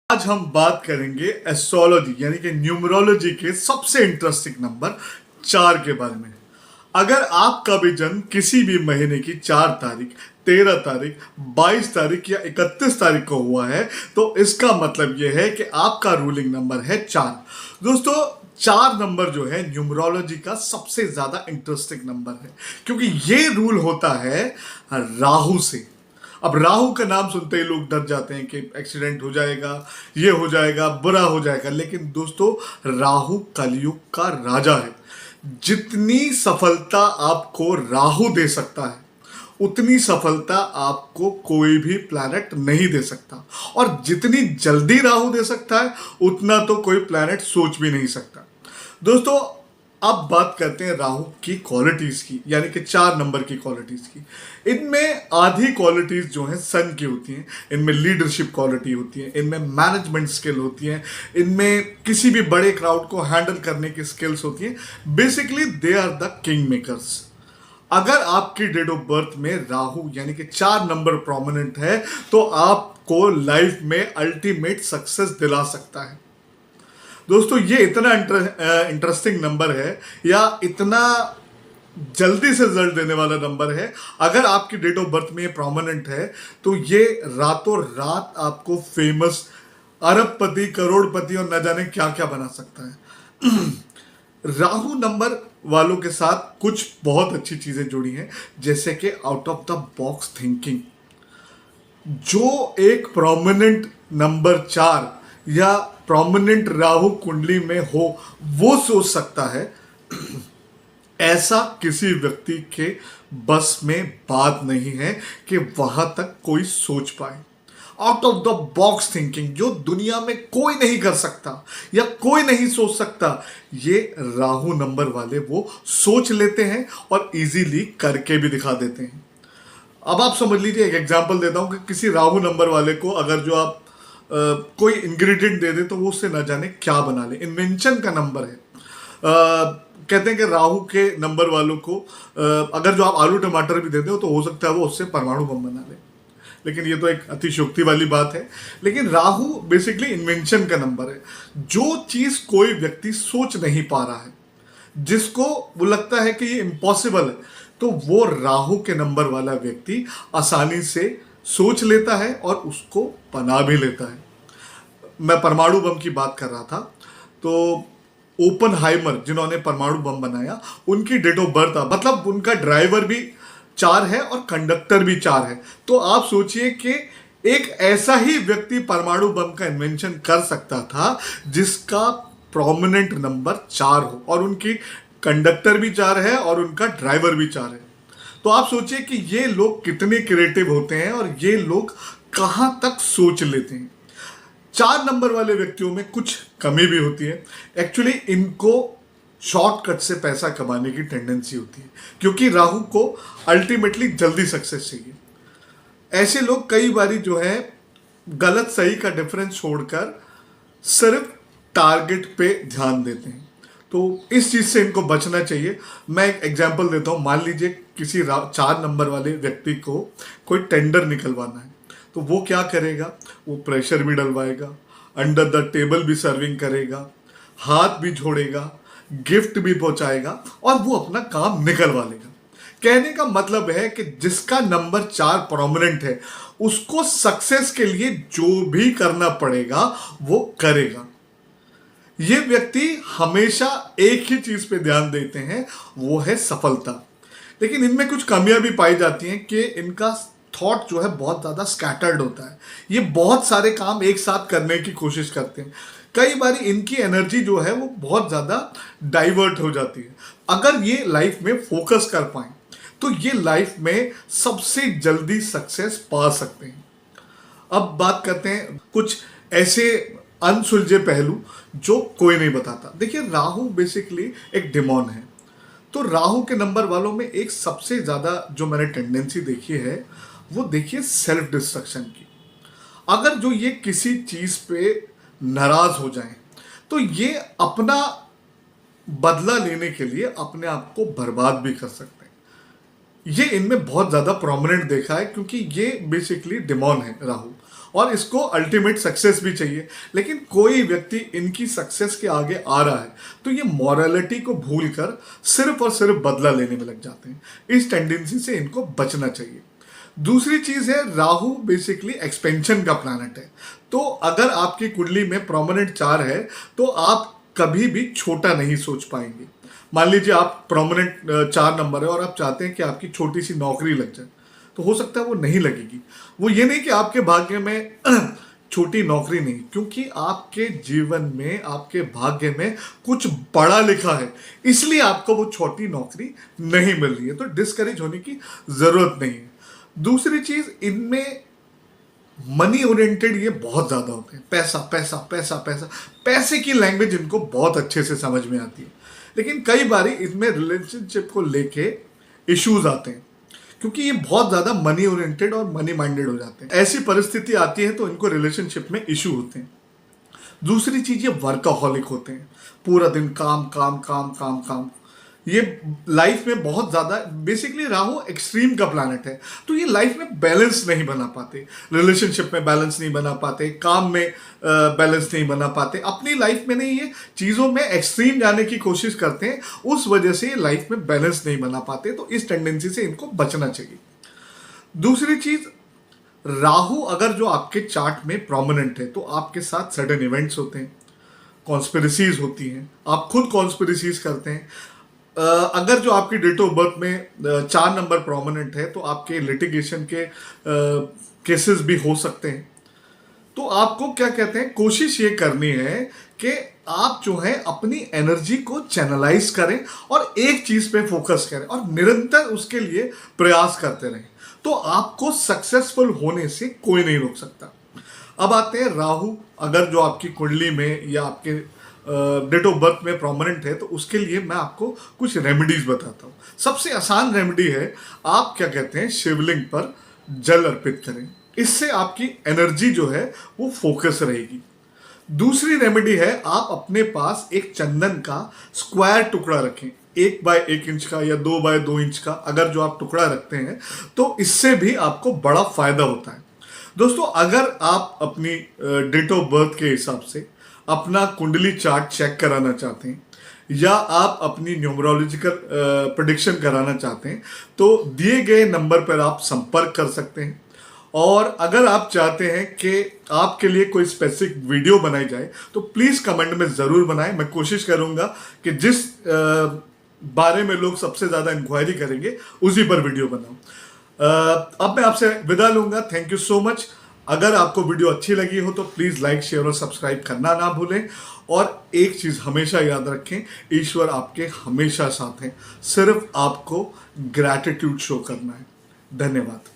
आज हम बात करेंगे एस्ट्रोलॉजी यानी कि न्यूमरोलॉजी के सबसे इंटरेस्टिंग नंबर 4 के बारे में। अगर आपका भी जन्म किसी भी महीने की 4 तारीख, 13 तारीख, 22 तारीख या 31 तारीख को हुआ है तो इसका मतलब यह है कि आपका रूलिंग नंबर है 4। दोस्तों 4 नंबर जो है न्यूमरोलॉजी का सबसे ज्यादा इंटरेस्टिंग नंबर है क्योंकि ये रूल होता है राहु से। अब राहु का नाम सुनते ही लोग डर जाते हैं कि एक्सीडेंट हो जाएगा, ये हो जाएगा, बुरा हो जाएगा, लेकिन दोस्तों राहु कलयुग का राजा है। जितनी सफलता आपको राहु दे सकता है उतनी सफलता आपको कोई भी प्लैनेट नहीं दे सकता, और जितनी जल्दी राहु दे सकता है उतना तो कोई प्लैनेट सोच भी नहीं सकता। दोस्तों अब बात करते हैं राहु की क्वालिटीज की, यानी कि 4 नंबर की क्वालिटीज की। इनमें आधी क्वालिटीज जो हैं सन की होती हैं, इनमें लीडरशिप क्वालिटी होती है, इनमें मैनेजमेंट स्किल होती है, इनमें किसी भी बड़े क्राउड को हैंडल करने की स्किल्स होती हैं। Basically they are the king makers. अगर आपकी डेट ऑफ बर्थ में राहु यानी कि 4 नंबर प्रोमिनेंट है तो आपको लाइफ में अल्टीमेट सक्सेस दिला सकता है। दोस्तों ये इतना इंटरेस्टिंग नंबर है या इतना जल्दी से रिजल्ट देने वाला नंबर है, अगर आपकी डेट ऑफ बर्थ में ये प्रोमिनेंट है तो ये रातों रात आपको फेमस अरबपति, करोड़पति और न जाने क्या क्या बना सकता है। राहु नंबर वालों के साथ कुछ बहुत अच्छी चीजें जुड़ी हैं, जैसे कि out of the box thinking. जो एक प्रोमिनेंट नंबर 4 या प्रोमिनेंट राहु कुंडली में हो वो सोच सकता है, ऐसा किसी व्यक्ति के बस में बात नहीं है कि वहां तक कोई सोच पाए। Out of the box thinking जो दुनिया में कोई नहीं कर सकता या कोई नहीं सोच सकता, ये राहु नंबर वाले वो सोच लेते हैं और इजीली करके भी दिखा देते हैं। अब आप समझ लीजिए, एक एग्जांपल देता हूं कि किसी राहु नंबर वाले को अगर जो आप कोई इंग्रेडिएंट दे दे तो वो उससे ना जाने क्या बना ले। इन्वेंशन का नंबर है। कहते हैं कि राहु के नंबर वालों को अगर जो आप आलू टमाटर भी दे दो तो हो सकता है वो उससे परमाणु बम बना ले, लेकिन ये तो एक अतिशयोक्ति वाली बात है। लेकिन राहु बेसिकली इन्वेंशन का नंबर है। जो चीज कोई व्यक्ति सोच नहीं पा रहा है, जिसको वो लगता है कि ये इम्पॉसिबल है, तो वो राहु के नंबर वाला व्यक्ति आसानी से सोच लेता है और उसको बना भी लेता है। मैं परमाणु बम की बात कर रहा था, तो ओपनहाइमर जिन्होंने परमाणु बम बनाया उनकी डेट ऑफ बर्थ, मतलब उनका ड्राइवर भी 4 है और कंडक्टर भी 4 है। तो आप सोचिए कि एक ऐसा ही व्यक्ति परमाणु बम का इन्वेंशन कर सकता था जिसका प्रोमिनेंट नंबर 4 हो, और उनकी कंडक्टर भी 4 है और उनका ड्राइवर भी 4 है। तो आप सोचिए कि ये लोग कितने क्रिएटिव होते हैं और ये लोग कहां तक सोच लेते हैं। 4 नंबर वाले व्यक्तियों में कुछ कमी भी होती है। एक्चुअली इनको शॉर्टकट से पैसा कमाने की टेंडेंसी होती है, क्योंकि राहु को अल्टीमेटली जल्दी सक्सेस चाहिए। ऐसे लोग कई बारी जो है गलत सही का डिफरेंस छोड़कर सिर्फ टारगेट पे ध्यान देते हैं, तो इस चीज से इनको बचना चाहिए। मैं एक एग्जांपल देता हूं। मान लीजिए किसी 4 नंबर वाले व्यक्ति को कोई टेंडर निकलवाना है, तो वो क्या करेगा, वो प्रेशर भी डलवाएगा, अंडर द टेबल भी सर्विंग करेगा, हाथ भी जोड़ेगा, गिफ्ट भी पहुंचाएगा और वो अपना काम निकलवा लेगा। कहने का मतलब है कि जिसका नंबर 4 प्रोमिनेंट है उसको सक्सेस के लिए जो भी करना पड़ेगा वो करेगा। ये व्यक्ति हमेशा एक ही चीज पे ध्यान देते हैं, वो है सफलता। लेकिन इनमें कुछ कमियां भी पाई जाती हैं कि इनका थॉट जो है बहुत ज्यादा स्कैटर्ड होता है। ये बहुत सारे काम एक साथ करने की कोशिश करते हैं। कई बार इनकी एनर्जी जो है वो बहुत ज्यादा डाइवर्ट हो जाती है। अगर ये लाइफ में फोकस कर पाए तो ये लाइफ में सबसे जल्दी सक्सेस पा सकते हैं। अब बात करते हैं कुछ ऐसे अनसुलझे पहलू जो कोई नहीं बताता। देखिए राहु बेसिकली एक डिमॉन है, तो राहु के नंबर वालों में एक सबसे ज्यादा जो मैंने टेंडेंसी देखी है वो देखिए सेल्फ डिस्ट्रक्शन की। अगर जो ये किसी चीज पे नाराज हो जाए तो ये अपना बदला लेने के लिए अपने आप को बर्बाद भी कर सकते हैं। ये इनमें बहुत ज्यादा प्रोमिनेंट देखा है क्योंकि ये बेसिकली डिमॉन है राहु, और इसको अल्टीमेट सक्सेस भी चाहिए। लेकिन कोई व्यक्ति इनकी सक्सेस के आगे आ रहा है तो ये मॉरलिटी को भूलकर सिर्फ और सिर्फ बदला लेने में लग जाते हैं। इस टेंडेंसी से इनको बचना चाहिए। दूसरी चीज है, राहु बेसिकली एक्सपेंशन का प्लैनेट है। तो अगर आपकी कुंडली में प्रोमिनेंट 4 है तो आप कभी भी छोटा नहीं सोच पाएंगे। मान लीजिए आप प्रोमिनेंट 4 नंबर है और आप चाहते हैं कि आपकी छोटी सी नौकरी लग जाए, तो हो सकता है वो नहीं लगेगी। वो ये नहीं कि आपके भाग्य में छोटी नौकरी नहीं, क्योंकि आपके जीवन में, आपके भाग्य में कुछ बड़ा लिखा है, इसलिए आपको वो छोटी नौकरी नहीं मिल रही है। तो डिस्करेज होने की जरूरत नहीं है। दूसरी चीज, इनमें मनी ओरिएंटेड ये बहुत ज्यादा होते हैं। पैसा पैसा पैसा पैसा, पैसे की लैंग्वेज इनको बहुत अच्छे से समझ में आती है। लेकिन कई बार इसमें रिलेशनशिप को लेके इश्यूज आते हैं, क्योंकि ये बहुत ज्यादा मनी ओरिएंटेड और मनी माइंडेड हो जाते हैं। ऐसी परिस्थिति आती है तो इनको रिलेशनशिप में इश्यू होते हैं। दूसरी चीज, ये वर्काहॉलिक होते हैं। पूरा दिन काम काम काम काम काम, ये लाइफ में बहुत ज्यादा, बेसिकली राहु एक्सट्रीम का प्लैनेट है, तो ये लाइफ में बैलेंस नहीं बना पाते, रिलेशनशिप में बैलेंस नहीं बना पाते, काम में बैलेंस नहीं बना पाते, अपनी लाइफ में नहीं, ये चीजों में एक्सट्रीम जाने की कोशिश करते हैं, उस वजह से ये लाइफ में बैलेंस नहीं बना पाते। तो इस टेंडेंसी से इनको बचना चाहिए। दूसरी चीज, राहु अगर जो आपके चार्ट में प्रोमिनेंट है तो आपके साथ सडन इवेंट्स होते हैं, कॉन्स्पिरेसीज होती हैं, आप खुद कॉन्स्पिरेसीज करते हैं। अगर जो आपकी डेट ऑफ बर्थ में 4 नंबर प्रोमिनेंट है तो आपके लिटिगेशन के केसेस भी हो सकते हैं। तो आपको क्या कहते हैं, कोशिश ये करनी है कि आप जो है अपनी एनर्जी को चैनलाइज करें और एक चीज पे फोकस करें और निरंतर उसके लिए प्रयास करते रहें, तो आपको सक्सेसफुल होने से कोई नहीं रोक सकता। अब आते हैं राहु अगर जो आपकी कुंडली में या आपके डेट ऑफ बर्थ में प्रोमिनेंट है, तो उसके लिए मैं आपको कुछ रेमेडीज बताता हूँ। सबसे आसान रेमेडी है, आप क्या कहते हैं, शिवलिंग पर जल अर्पित करें, इससे आपकी एनर्जी जो है वो फोकस रहेगी। दूसरी रेमेडी है, आप अपने पास एक चंदन का स्क्वायर टुकड़ा रखें, 1 बाय 1 इंच का या 2 बाय 2 इंच का, अगर जो आप टुकड़ा रखते हैं तो इससे भी आपको बड़ा फायदा होता है। दोस्तों, अगर आप अपनी डेट ऑफ बर्थ के हिसाब से अपना कुंडली चार्ट चेक कराना चाहते हैं या आप अपनी न्यूमरोलॉजिकल प्रेडिक्शन कराना चाहते हैं तो दिए गए नंबर पर आप संपर्क कर सकते हैं। और अगर आप चाहते हैं कि आपके लिए कोई स्पेसिफिक वीडियो बनाई जाए तो प्लीज़ कमेंट में ज़रूर बनाएं। मैं कोशिश करूंगा कि जिस बारे में लोग सबसे ज़्यादा इंक्वायरी करेंगे उसी पर वीडियो बनाऊं। अब मैं आपसे विदा लूंगा। Thank you so much. अगर आपको वीडियो अच्छी लगी हो तो प्लीज़ लाइक, शेयर और सब्सक्राइब करना ना भूलें। और एक चीज़ हमेशा याद रखें, ईश्वर आपके हमेशा साथ हैं, सिर्फ आपको ग्रैटिट्यूड शो करना है। धन्यवाद।